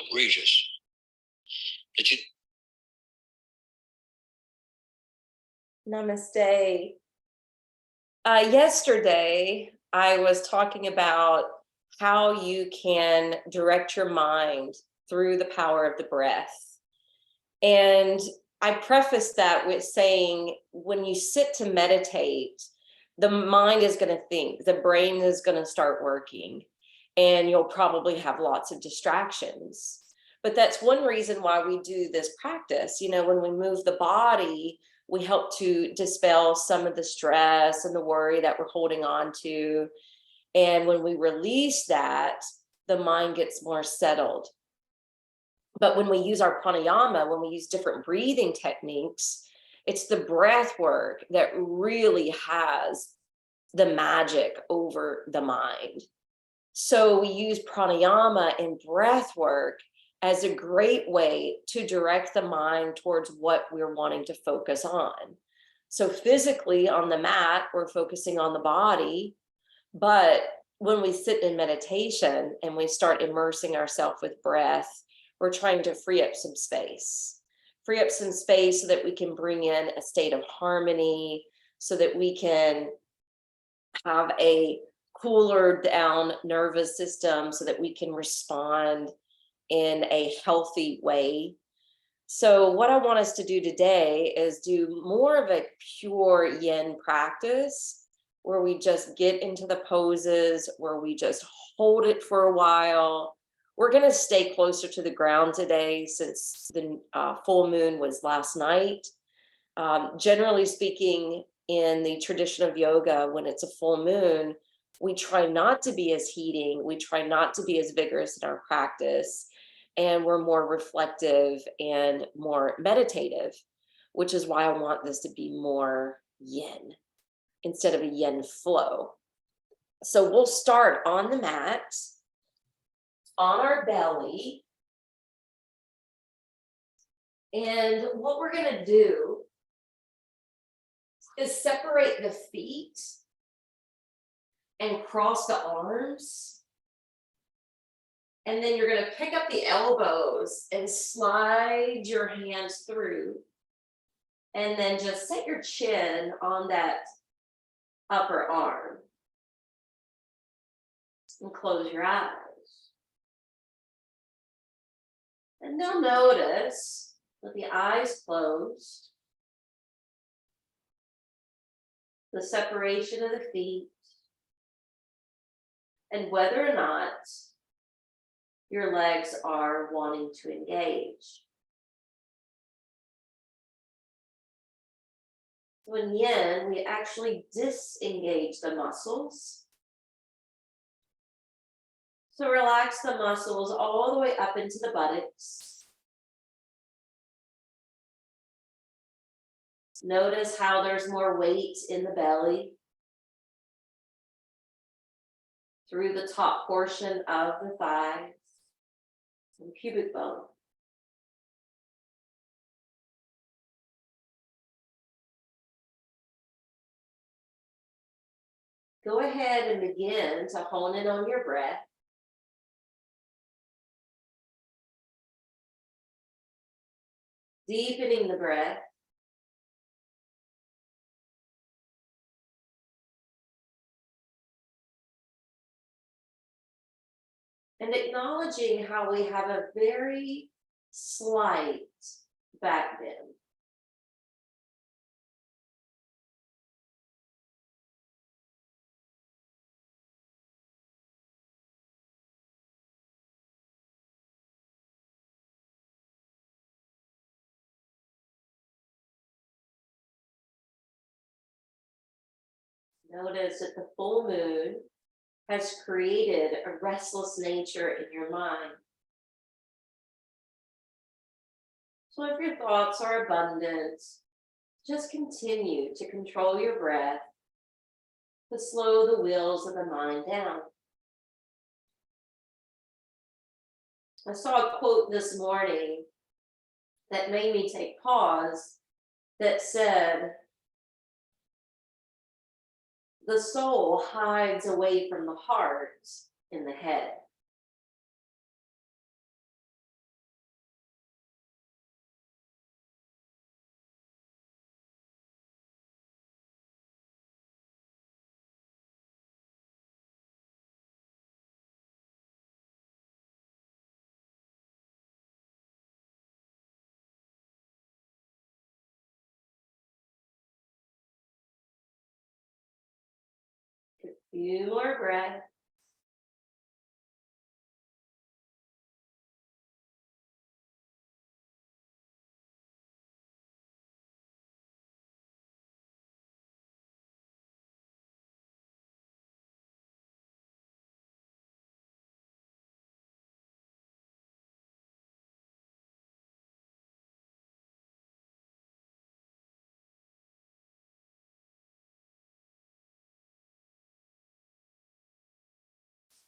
outrageous. That you Namaste. Yesterday, I was talking about how you can direct your mind through the power of the breath. And I prefaced that with saying when you sit to meditate, the mind is going to think, the brain is going to start working, and you'll probably have lots of distractions. But that's one reason why we do this practice. When we move the body, we help to dispel some of the stress and the worry that we're holding on to. And when we release that, the mind gets more settled. But when we use our pranayama, when we use different breathing techniques, it's the breath work that really has the magic over the mind. So we use pranayama and breath work as a great way to direct the mind towards what we're wanting to focus on. So physically on the mat, we're focusing on the body, but when we sit in meditation and we start immersing ourselves with breath, we're trying to free up some space. Free up some space so that we can bring in a state of harmony, so that we can have a cooler down nervous system, so that we can respond in a healthy way. So what I want us to do today is do more of a pure yin practice, where we just get into the poses, where we just hold it for a while. We're going to stay closer to the ground today since the full moon was last night. Generally speaking, in the tradition of yoga, when it's a full moon, we try not to be as heating, we try not to be as vigorous in our practice, and we're more reflective and more meditative, which is why I want this to be more yin instead of a yin flow. So we'll start on the mat, on our belly. And what we're going to do is separate the feet and cross the arms. And then you're going to pick up the elbows and slide your hands through. And then just set your chin on that upper arm. And close your eyes. And now notice, with the eyes closed, the separation of the feet, and whether or not your legs are wanting to engage. So in yin, we actually disengage the muscles. So relax the muscles all the way up into the buttocks. Notice how there's more weight in the belly, through the top portion of the thighs and pubic bone. Go ahead and begin to hone in on your breath. Deepening the breath. And acknowledging how we have a very slight back bend. Notice that the full moon has created a restless nature in your mind. So if your thoughts are abundant, just continue to control your breath to slow the wheels of the mind down. I saw a quote this morning that made me take pause that said, "The soul hides away from the heart in the head." Few more breaths.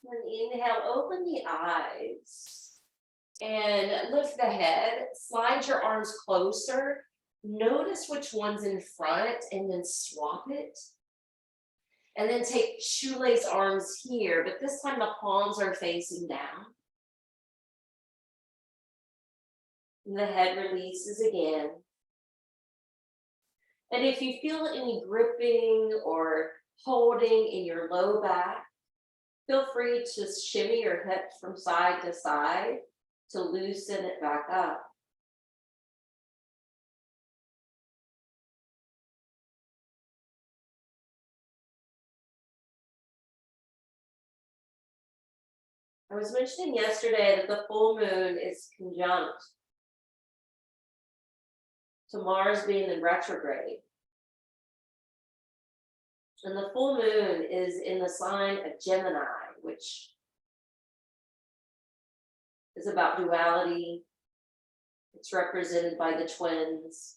And inhale, open the eyes and lift the head. Slide your arms closer. Notice which one's in front and then swap it. And then take shoelace arms here, but this time the palms are facing down. And the head releases again. And if you feel any gripping or holding in your low back, feel free to shimmy your hips from side to side to loosen it back up. I was mentioning yesterday that the full moon is conjunct to Mars being in retrograde. And the full moon is in the sign of Gemini, which is about duality. It's represented by the twins.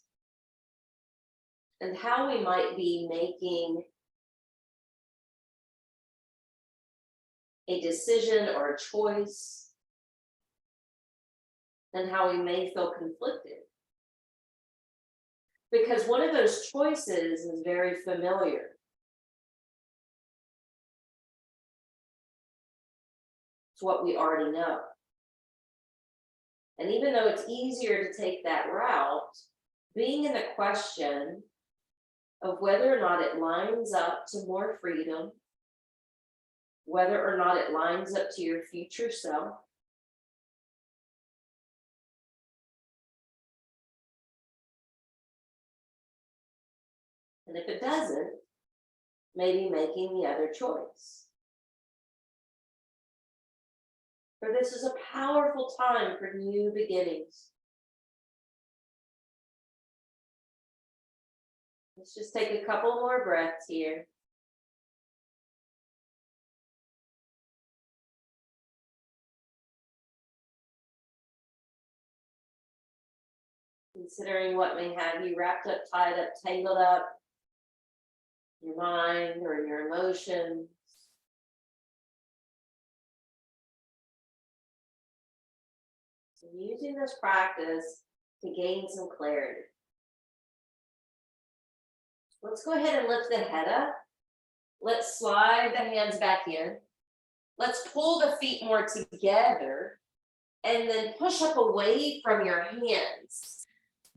And how we might be making a decision or a choice, and how we may feel conflicted. Because one of those choices is very familiar. It's what we already know. And even though it's easier to take that route, being in the question of whether or not it lines up to more freedom, whether or not it lines up to your future self, and if it doesn't, maybe making the other choice. For this is a powerful time for new beginnings. Let's just take a couple more breaths here. Considering what may have you wrapped up, tied up, tangled up, in your mind or in your emotions. So using this practice to gain some clarity. Let's go ahead and lift the head up. Let's slide the hands back in. Let's pull the feet more together and then push up away from your hands.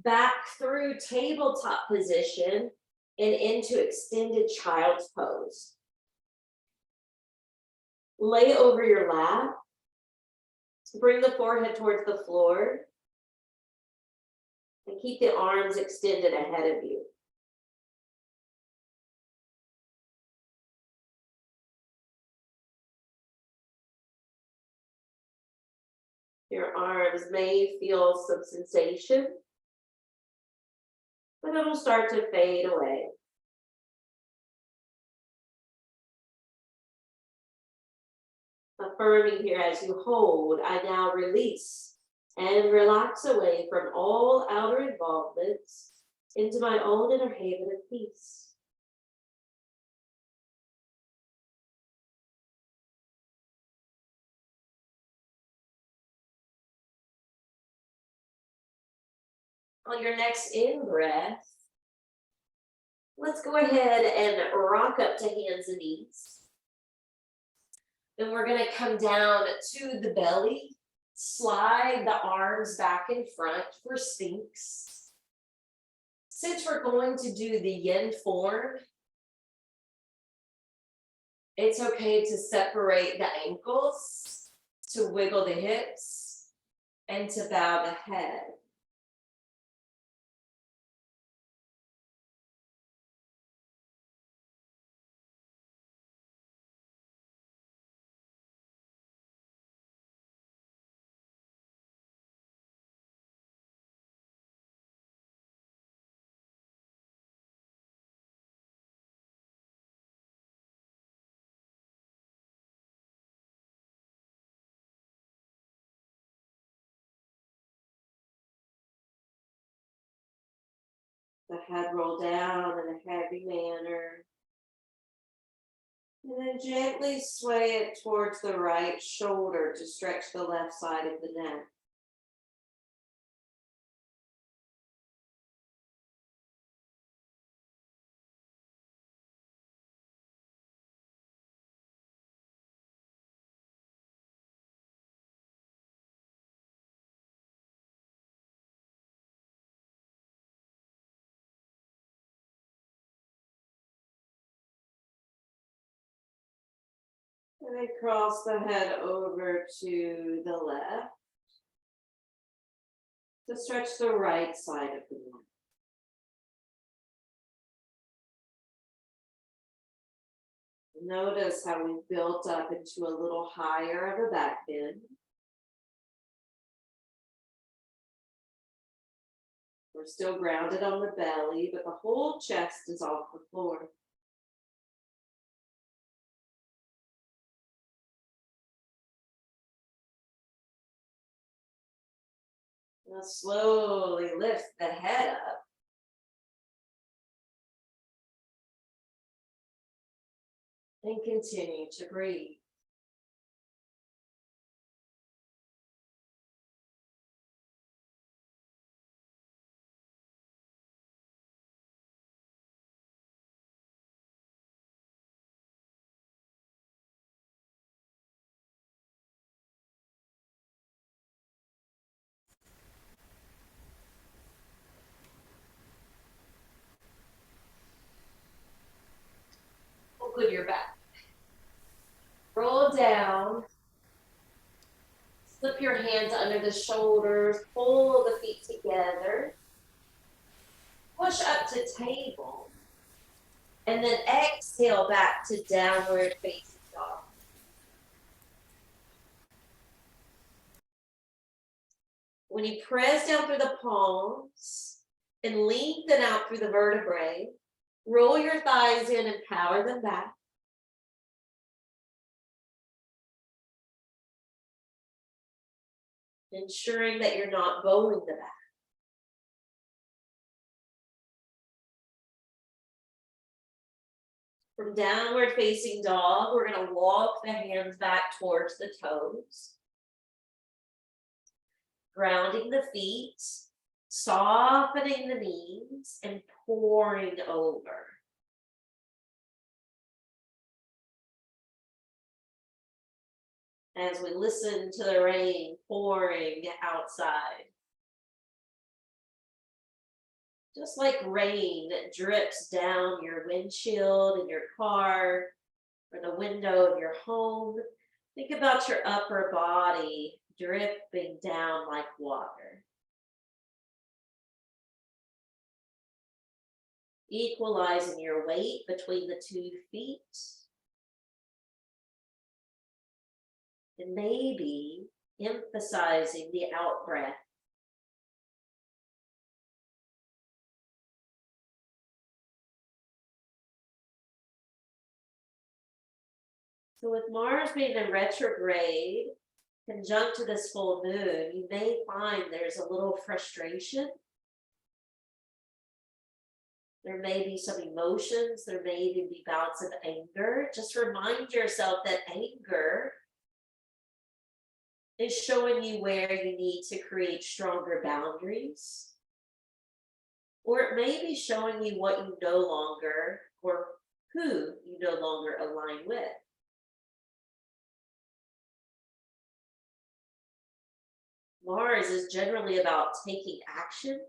Back through tabletop position and into extended child's pose. Lay over your lap. Bring the forehead towards the floor. And keep the arms extended ahead of you. Your arms may feel some sensation, but it'll start to fade away. Affirming here as you hold, I now release and relax away from all outer involvements into my own inner haven of peace. On your next in-breath, let's go ahead and rock up to hands and knees. Then we're going to come down to the belly, slide the arms back in front for Sphinx. Since we're going to do the yin form, it's okay to separate the ankles, to wiggle the hips, and to bow the head. the head roll down in a heavy manner. And then gently sway it towards the right shoulder to stretch the left side of the neck. And then cross the head over to the left to stretch the right side of the neck. Notice how we've built up into a little higher of a back bend. We're still grounded on the belly, but the whole chest is off the floor. Now slowly lift the head up. And continue to breathe. Good your back. Roll down. Slip your hands under the shoulders. Pull the feet together. Push up to table. And then exhale back to downward facing dog. When you press down through the palms and lengthen out through the vertebrae, roll your thighs in and power them back. Ensuring that you're not bowing the back. From downward facing dog, we're going to walk the hands back towards the toes. Grounding the feet, softening the knees, and pouring over. As we listen to the rain pouring outside. Just like rain that drips down your windshield in your car or the window of your home, think about your upper body dripping down like water. Equalizing your weight between the 2 feet. And maybe emphasizing the out breath. So with Mars being in retrograde, conjunct to this full moon, you may find there's a little frustration. There may be some emotions. There may even be bouts of anger. Just remind yourself that anger is showing you where you need to create stronger boundaries. Or it may be showing you what you no longer, or who you no longer align with. Mars is generally about taking action,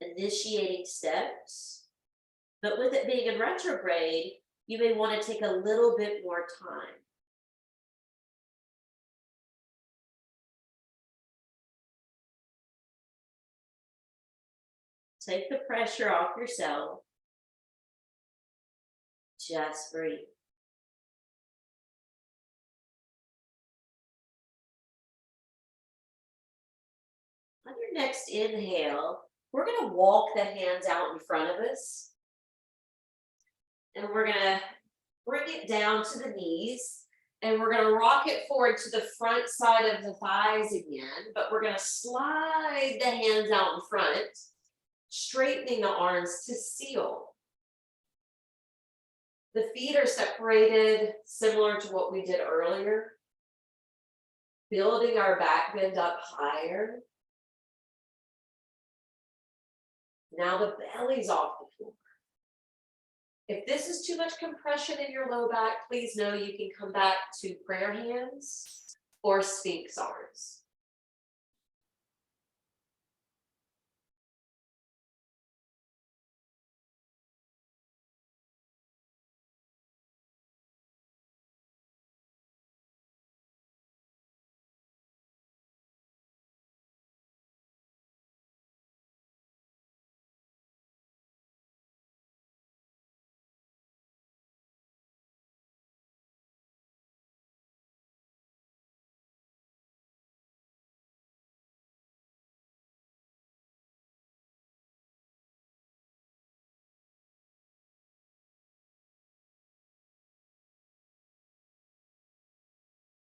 initiating steps, but with it being in retrograde, you may want to take a little bit more time. Take the pressure off yourself. Just breathe. On your next inhale, we're going to walk the hands out in front of us. And we're going to bring it down to the knees. And we're going to rock it forward to the front side of the thighs again, but we're going to slide the hands out in front, straightening the arms to seal. The feet are separated, similar to what we did earlier, building our back bend up higher. Now the belly's off the floor. If this is too much compression in your low back, please know you can come back to prayer hands or Sphinx arms.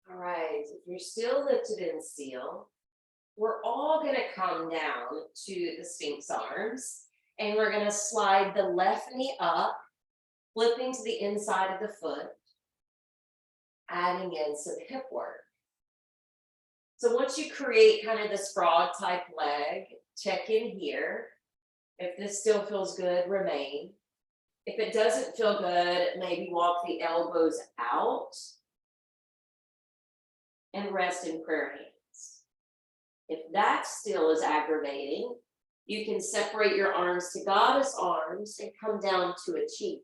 All right, if you're still lifted in seal, we're all going to come down to the Sphinx arms, and we're going to slide the left knee up, flipping to the inside of the foot, adding in some hip work. So once you create kind of this frog type leg, check in here. If this still feels good, remain. If it doesn't feel good, maybe walk the elbows out and rest in prayer hands. If that still is aggravating, you can separate your arms to goddess arms and come down to a cheek.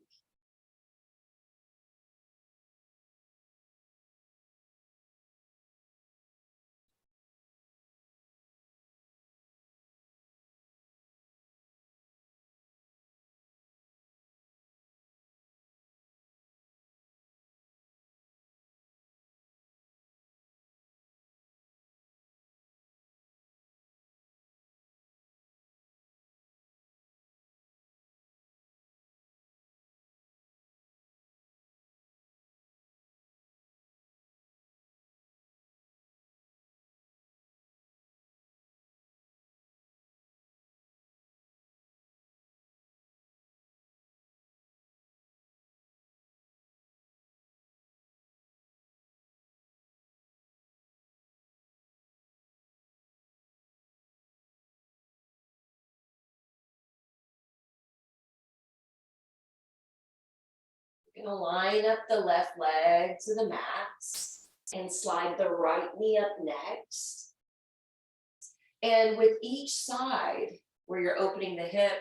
You're going to line up the left leg to the mat and slide the right knee up next. And with each side where you're opening the hip,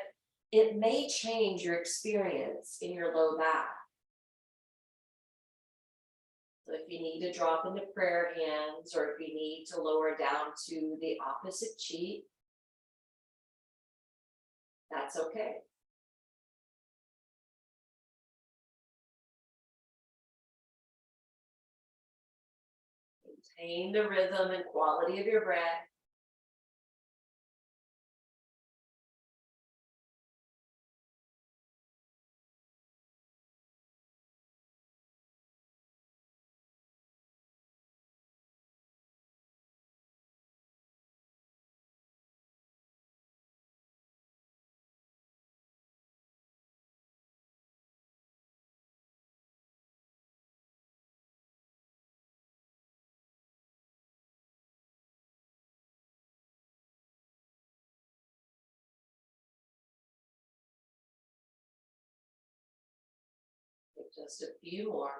it may change your experience in your low back. So if you need to drop into prayer hands, or if you need to lower down to the opposite cheek, that's okay. Maintain the rhythm and quality of your breath. Just a few more.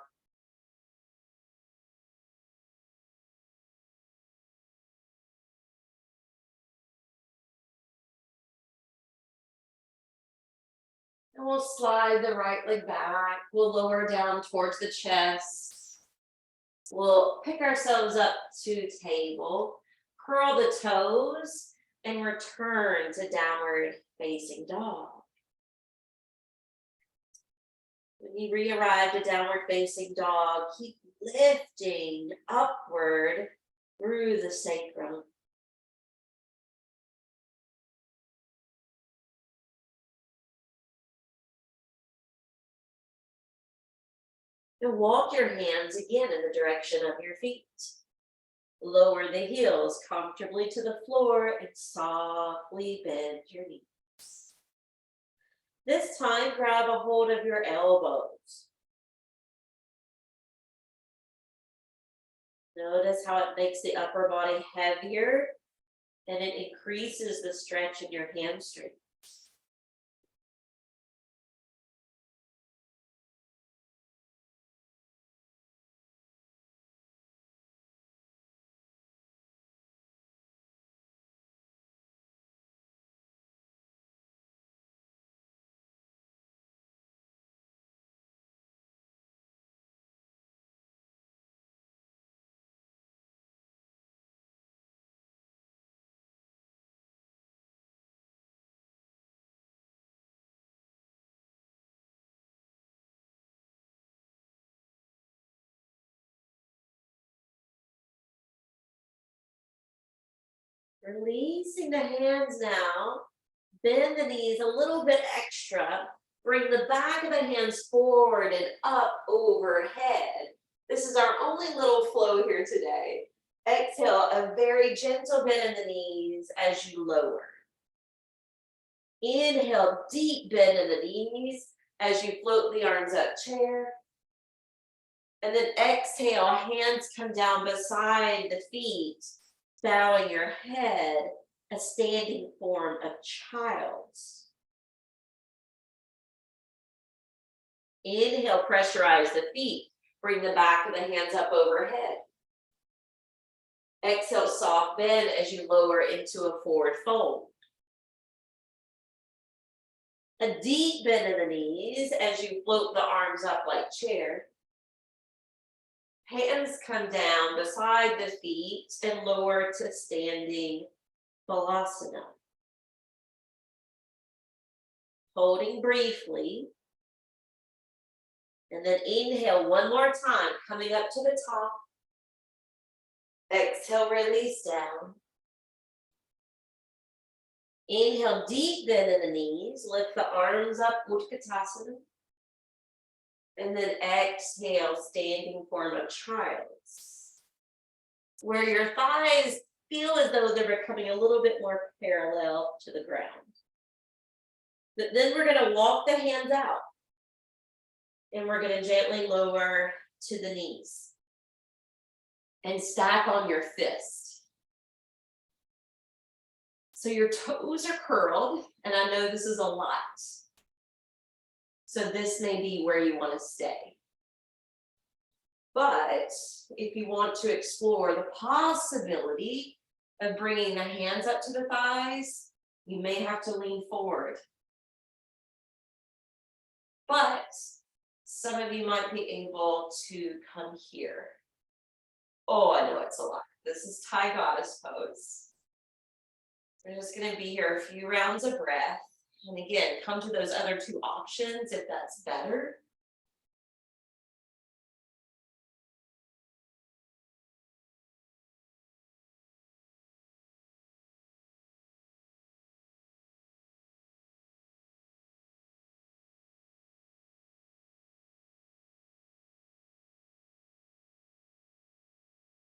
And we'll slide the right leg back. We'll lower down towards the chest. We'll pick ourselves up to table, curl the toes, and return to downward facing dog. When you re-arrive to downward facing dog, keep lifting upward through the sacrum. Now walk your hands again in the direction of your feet. Lower the heels comfortably to the floor and softly bend your knees. This time, grab a hold of your elbows. Notice how it makes the upper body heavier and it increases the stretch in your hamstrings. Releasing the hands now. Bend the knees a little bit extra. Bring the back of the hands forward and up overhead. This is our only little flow here today. Exhale, a very gentle bend in the knees as you lower. Inhale, deep bend in the knees as you float the arms up, chair. And then exhale, hands come down beside the feet, bowing your head, a standing form of child's. Inhale, pressurize the feet. Bring the back of the hands up overhead. Exhale, soft bend as you lower into a forward fold. A deep bend in the knees as you float the arms up like chair. Hands come down beside the feet and lower to standing balasana. Holding briefly. And then inhale one more time, coming up to the top. Exhale, release down. Inhale, deep bend in the knees. Lift the arms up, Utkatasana. And then exhale, standing form of child's. Where your thighs feel as though they're becoming a little bit more parallel to the ground. But then we're going to walk the hands out. And we're going to gently lower to the knees. And stack on your fist. So your toes are curled, and I know this is a lot. So this may be where you want to stay. But if you want to explore the possibility of bringing the hands up to the thighs, you may have to lean forward. But some of you might be able to come here. Oh, I know it's a lot. This is Thai goddess pose. We're just going to be here a few rounds of breath. And again, come to those other two options if that's better.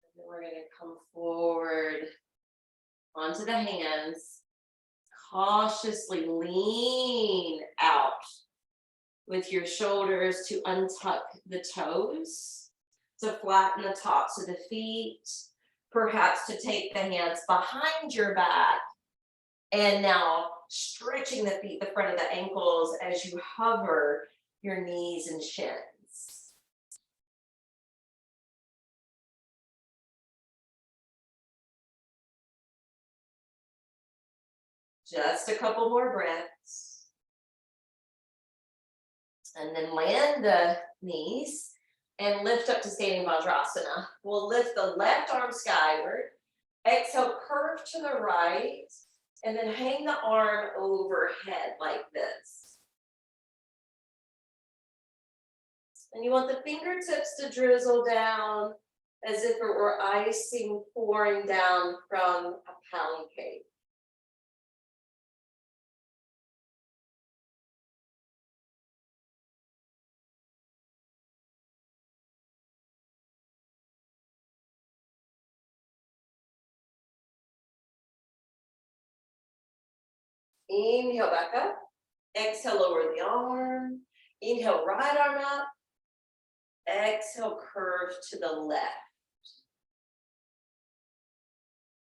And then we're going to come forward onto the hands. Cautiously lean out with your shoulders to untuck the toes, to flatten the tops of the feet, perhaps to take the hands behind your back, and now stretching the feet, the front of the ankles as you hover your knees and shins. Just a couple more breaths. And then land the knees and lift up to standing Vajrasana. We'll lift the left arm skyward. Exhale, curve to the right. And then hang the arm overhead like this. And you want the fingertips to drizzle down as if it were icing pouring down from a pound cake. Inhale back up. Exhale, lower the arm. Inhale, right arm up. Exhale, curve to the left.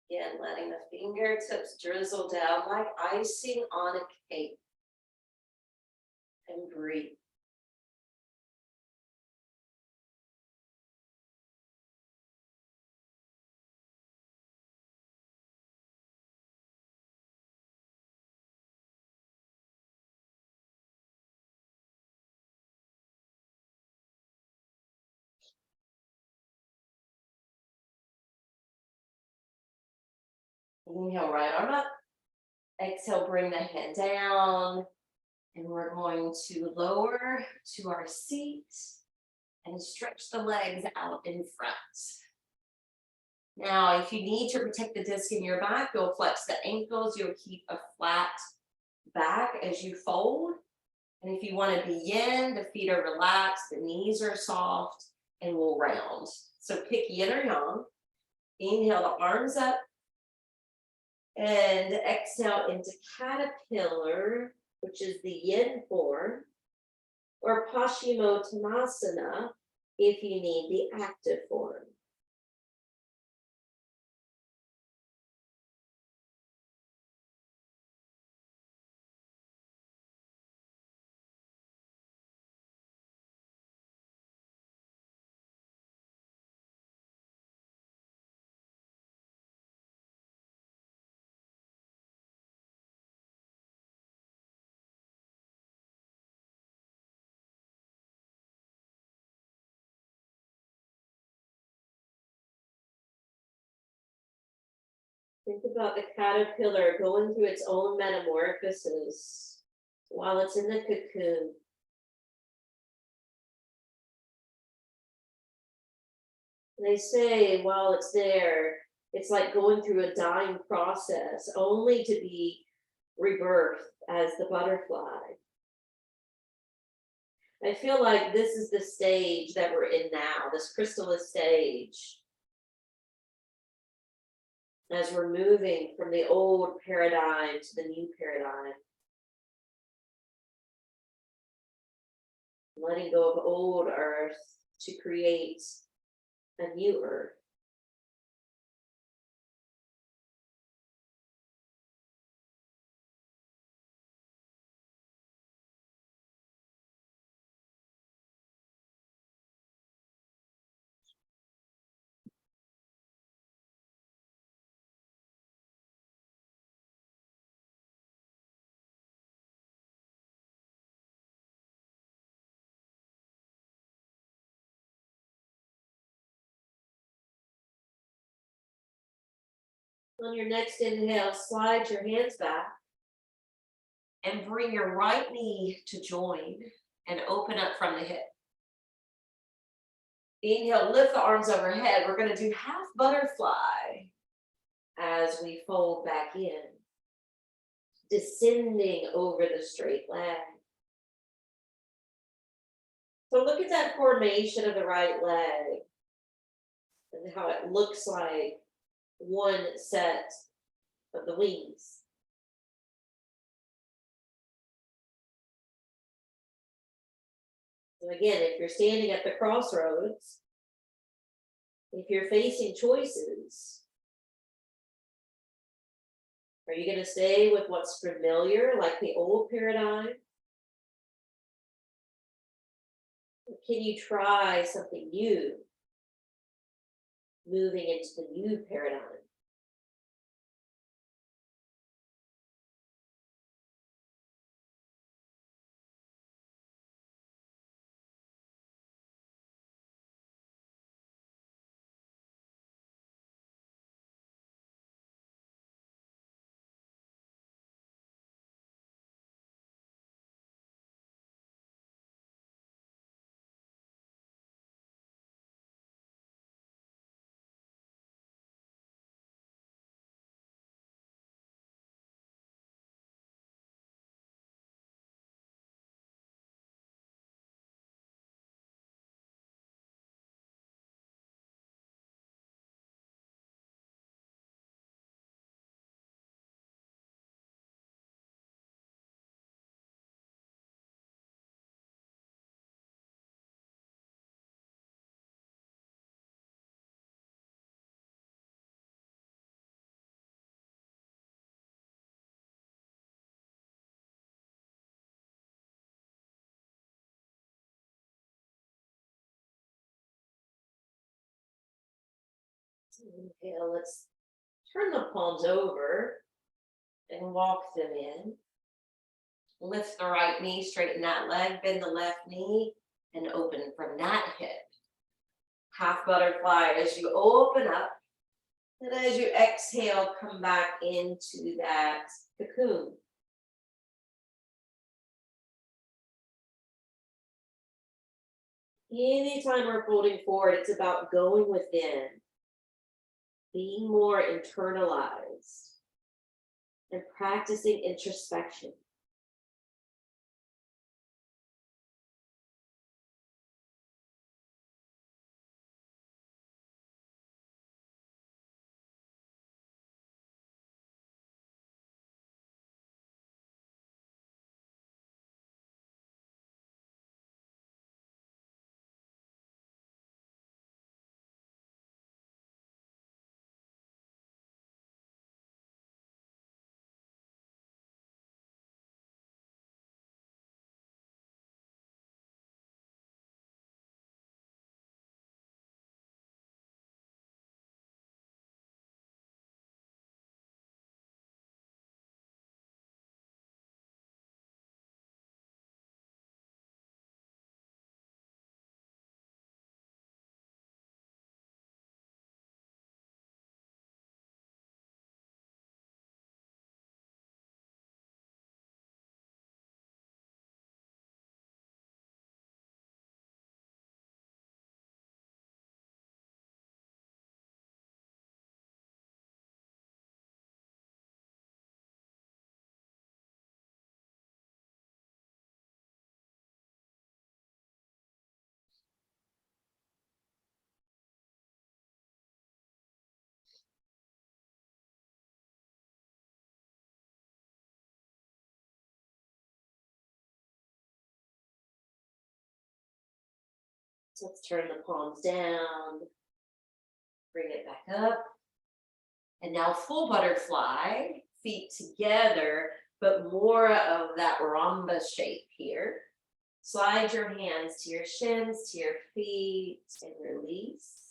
Again, letting the fingertips drizzle down like icing on a cake. And breathe. Inhale, right arm up. Exhale, bring the head down. And we're going to lower to our seat and stretch the legs out in front. Now, if you need to protect the disc in your back, you'll flex the ankles. You'll keep a flat back as you fold. And if you want to be yin, the feet are relaxed, the knees are soft, and we'll round. So pick yin or yang. Inhale the arms up. And exhale into caterpillar, which is the yin form, or Paschimottanasana if you need the active form. Think about the caterpillar going through its own metamorphosis while it's in the cocoon. They say while it's there, it's like going through a dying process, only to be rebirthed as the butterfly. I feel like this is the stage that we're in now, this chrysalis stage, as we're moving from the old paradigm to the new paradigm. Letting go of old earth to create a new earth. On your next inhale, slide your hands back and bring your right knee to join and open up from the hip. Inhale, lift the arms overhead. We're going to do half butterfly as we fold back in, descending over the straight leg. So look at that formation of the right leg and how it looks like one set of the wings. So again, if you're standing at the crossroads, if you're facing choices, are you going to stay with what's familiar, like the old paradigm? Or can you try something new, moving into the new paradigm? Inhale, let's turn the palms over and walk them in. Lift the right knee, straighten that leg, bend the left knee, and open from that hip. Half butterfly as you open up. And as you exhale, come back into that cocoon. Anytime we're folding forward, it's about going within, being more internalized, and practicing introspection. So let's turn the palms down, bring it back up. And now full butterfly, feet together, but more of that rhomba shape here. Slide your hands to your shins, to your feet, and release.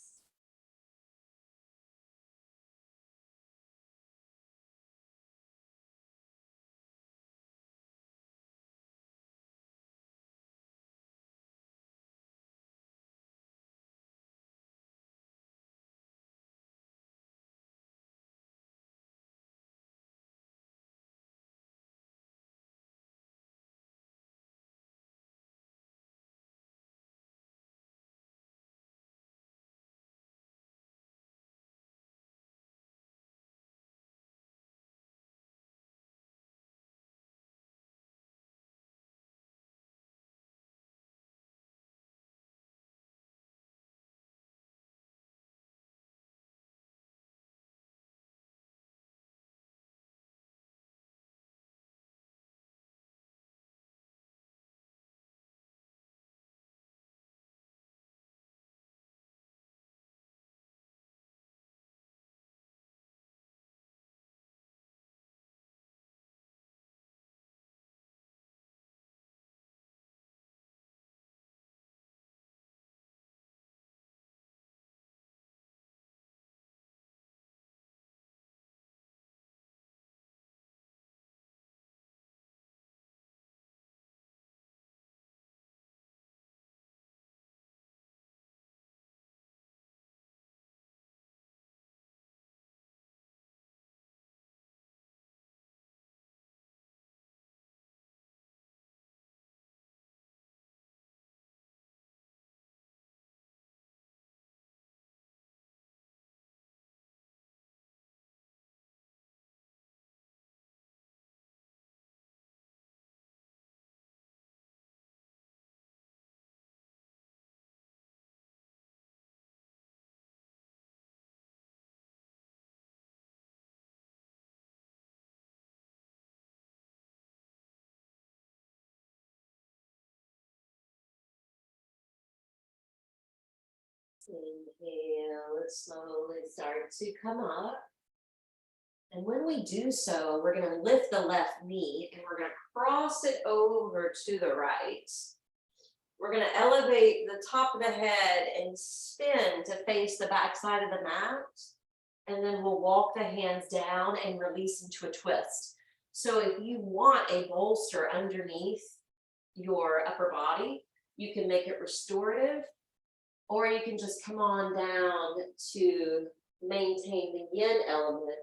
Inhale, let's slowly start to come up. And when we do so, we're going to lift the left knee and we're going to cross it over to the right. We're going to elevate the top of the head and spin to face the back side of the mat. And then we'll walk the hands down and release into a twist. So if you want a bolster underneath your upper body, you can make it restorative, or you can just come on down to maintain the yin element.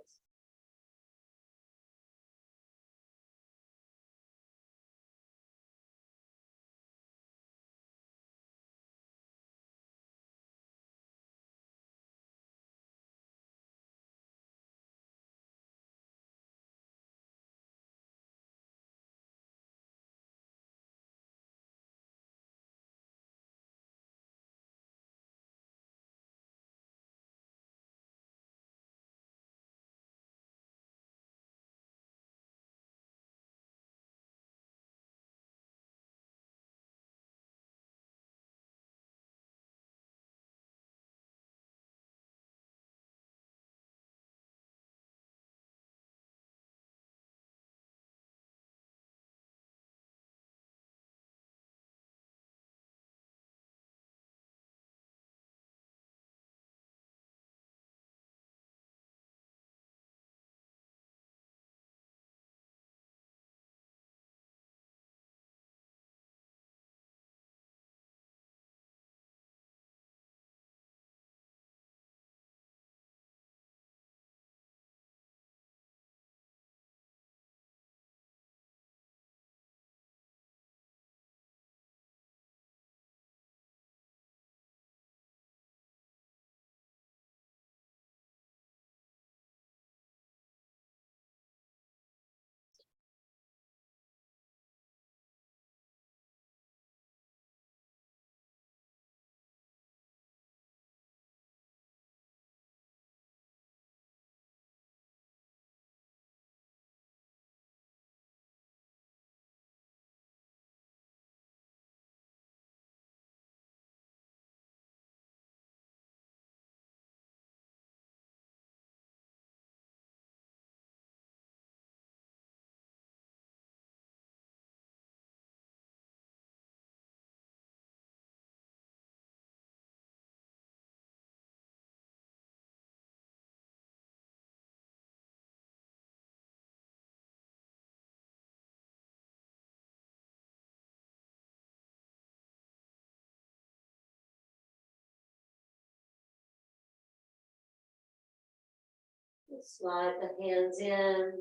Slide the hands in,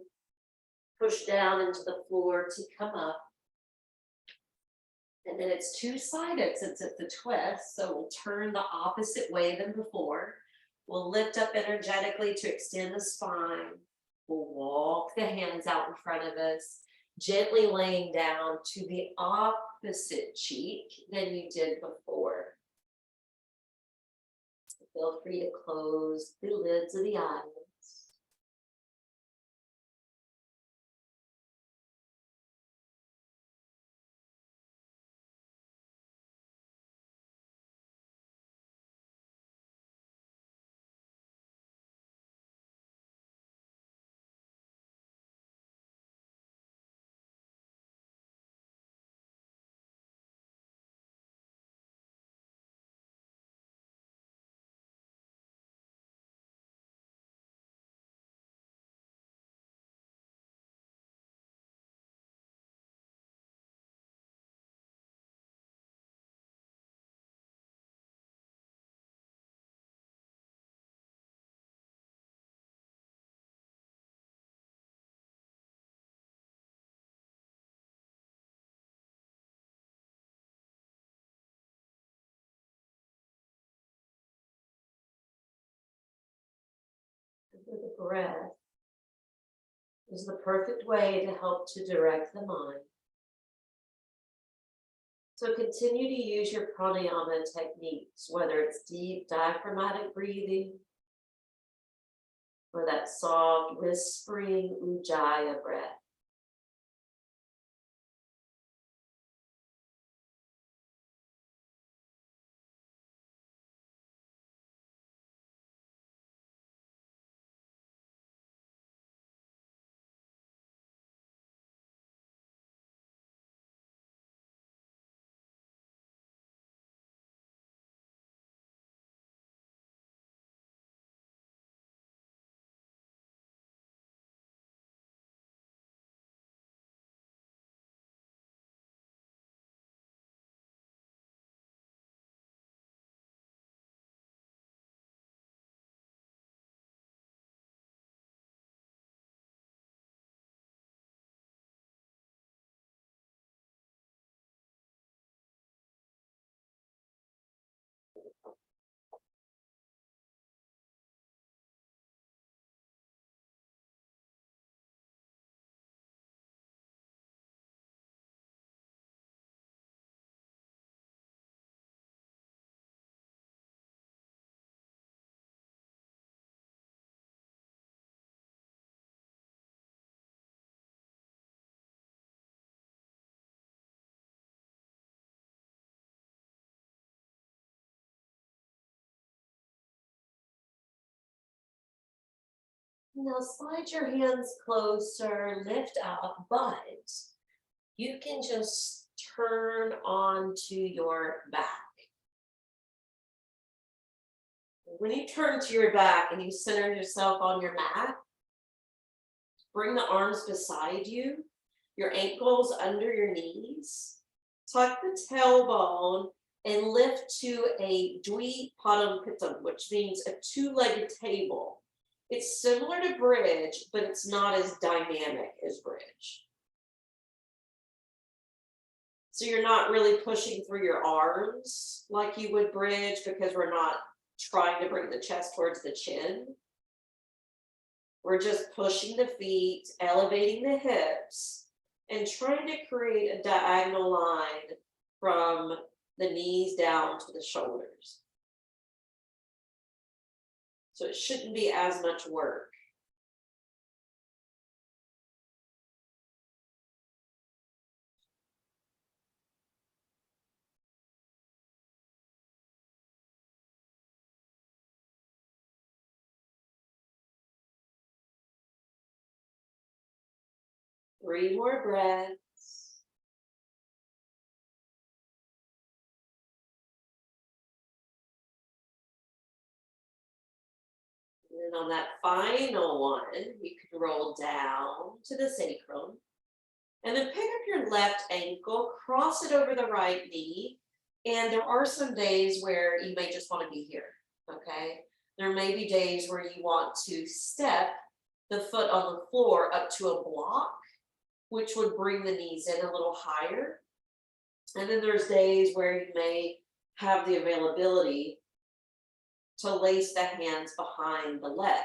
push down into the floor to come up. And then it's two-sided since it's a twist, so we'll turn the opposite way than before. We'll lift up energetically to extend the spine. We'll walk the hands out in front of us, gently laying down to the opposite cheek than you did before. Feel free to close the lids of the eyes. The breath is the perfect way to help to direct the mind. So continue to use your pranayama techniques, whether it's deep diaphragmatic breathing or that soft whispering ujjayi breath. Now slide your hands closer, lift up, but you can just turn onto your back. When you turn to your back and you center yourself on your mat, bring the arms beside you, your ankles under your knees, tuck the tailbone and lift to a Dvipadam, which means a two-legged table. It's similar to bridge, but it's not as dynamic as bridge. So you're not really pushing through your arms like you would bridge because we're not trying to bring the chest towards the chin. We're just pushing the feet, elevating the hips, and trying to create a diagonal line from the knees down to the shoulders. So it shouldn't be as much work. Three more breaths. And then on that final one, you can roll down to the sacrum. And then pick up your left ankle, cross it over the right knee. And there are some days where you may just want to be here, okay? There may be days where you want to step the foot on the floor up to a block, which would bring the knees in a little higher. And then there's days where you may have the availability to lace the hands behind the leg.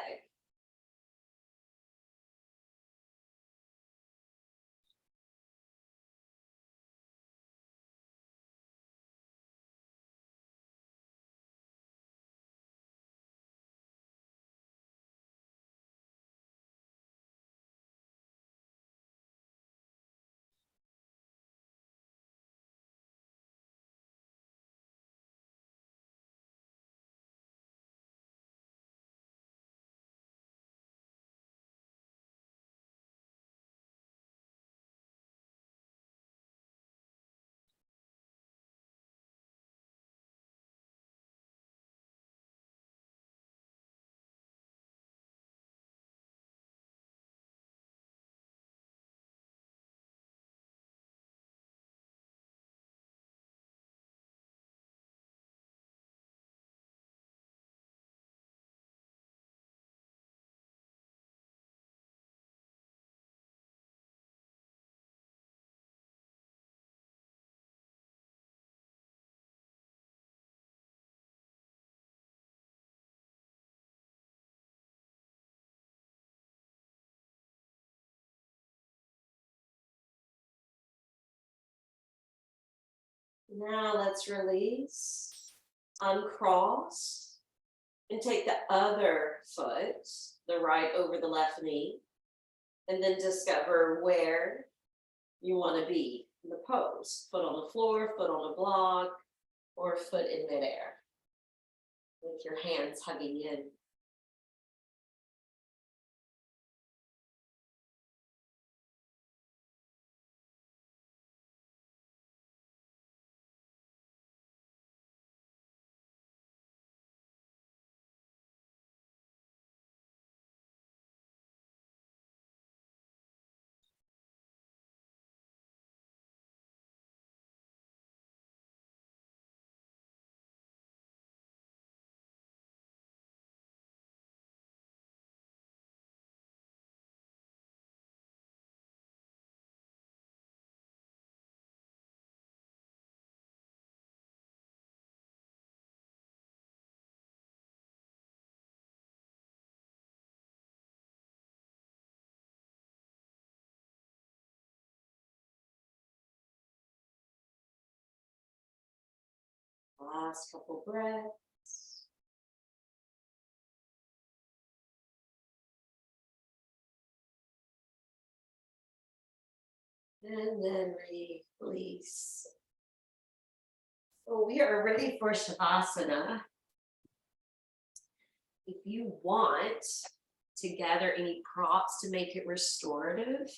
Now let's release, uncross, and take the other foot, the right over the left knee, and then discover where you want to be in the pose. Foot on the floor, foot on a block, or foot in midair, with your hands hugging in. Last couple breaths. And then release. So we are ready for Shavasana. If you want, together any props to make it restorative,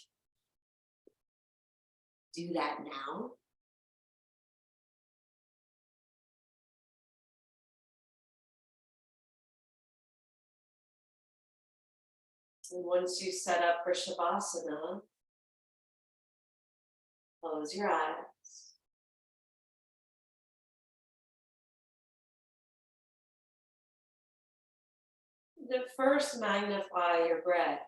do that now. And once you set up for Shavasana, close your eyes. The first, magnify your breath.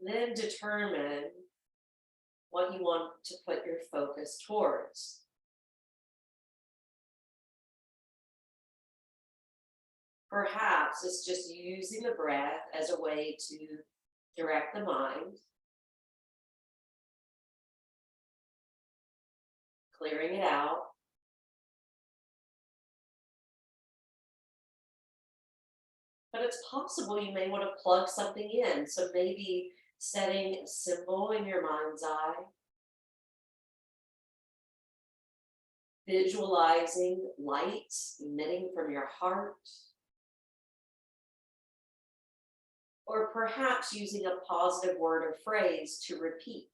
And then determine what you want to put your focus towards. Perhaps it's just using the breath as a way to direct the mind, clearing it out. But it's possible you may want to plug something in. So maybe setting a symbol in your mind's eye, visualizing light emitting from your heart, or perhaps using a positive word or phrase to repeat.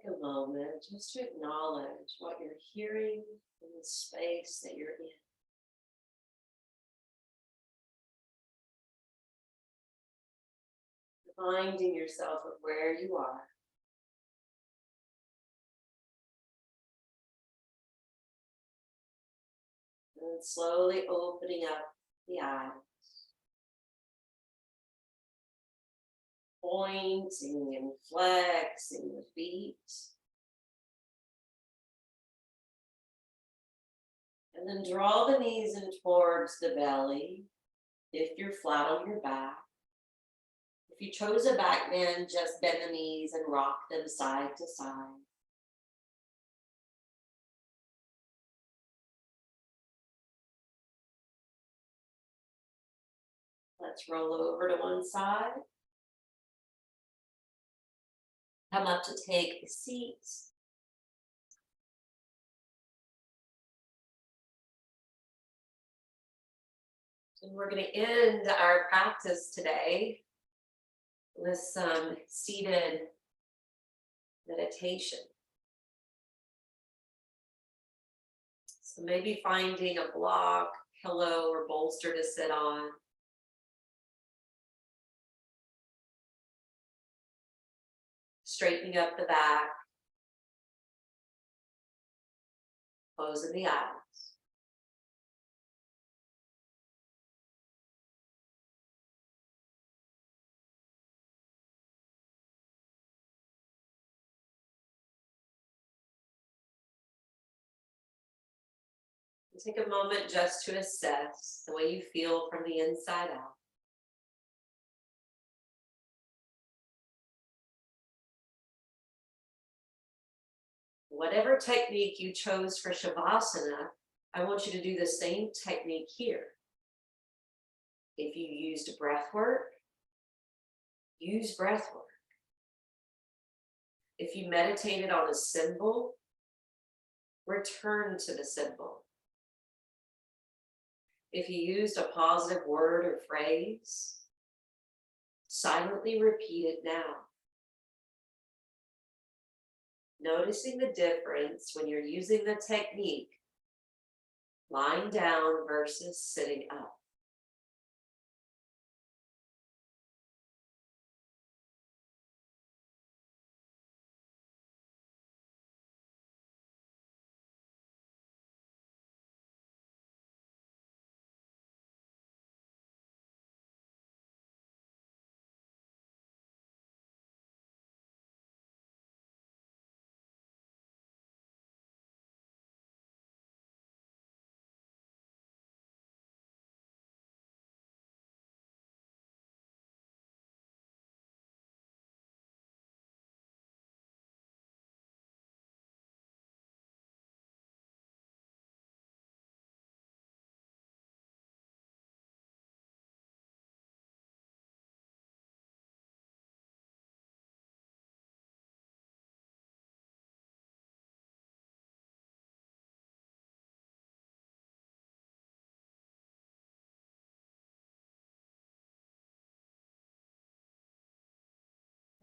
Take a moment just to acknowledge what you're hearing in the space that you're in. Reminding yourself of where you are. And slowly opening up the eyes. Pointing and flexing the feet. And then draw the knees in towards the belly if you're flat on your back. If you chose a back bend, just bend the knees and rock them side to side. Let's roll over to one side. Come up to take a seat. And we're going to end our practice today with some seated meditation. So maybe finding a block, pillow, or bolster to sit on. Straightening up the back. Closing the eyes. Take a moment just to assess the way you feel from the inside out. Whatever technique you chose for Shavasana, I want you to do the same technique here. If you used breath work, use breath work. If you meditated on a symbol, return to the symbol. If you used a positive word or phrase, silently repeat it now. Noticing the difference when you're using the technique, lying down versus sitting up.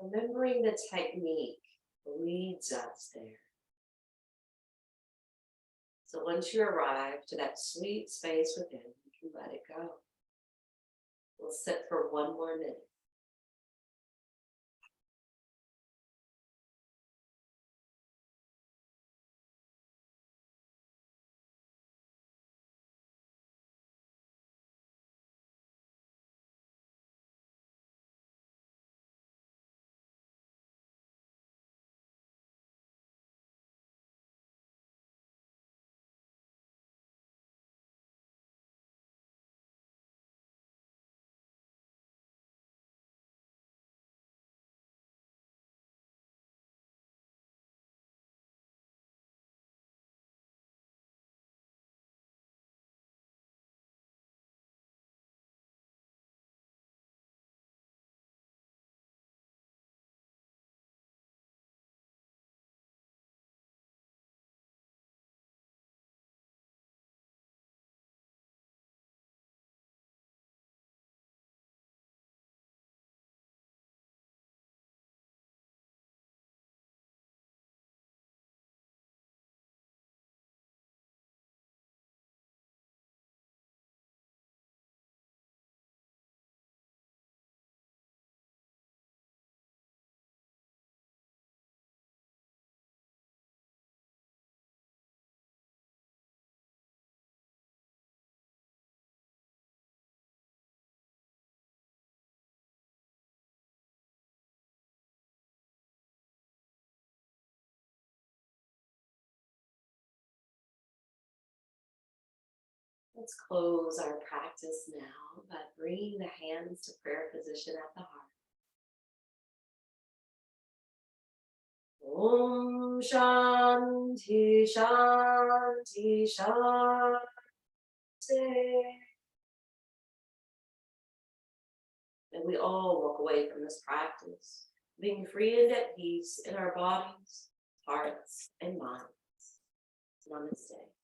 Remembering the technique leads us there. So once you arrive to that sweet space within, you can let it go. We'll sit for one more minute. Let's close our practice now by bringing the hands to prayer position at the heart. Om Shanti Shanti Shanti. And we all walk away from this practice being free and at peace in our bodies, hearts, and minds. Namaste.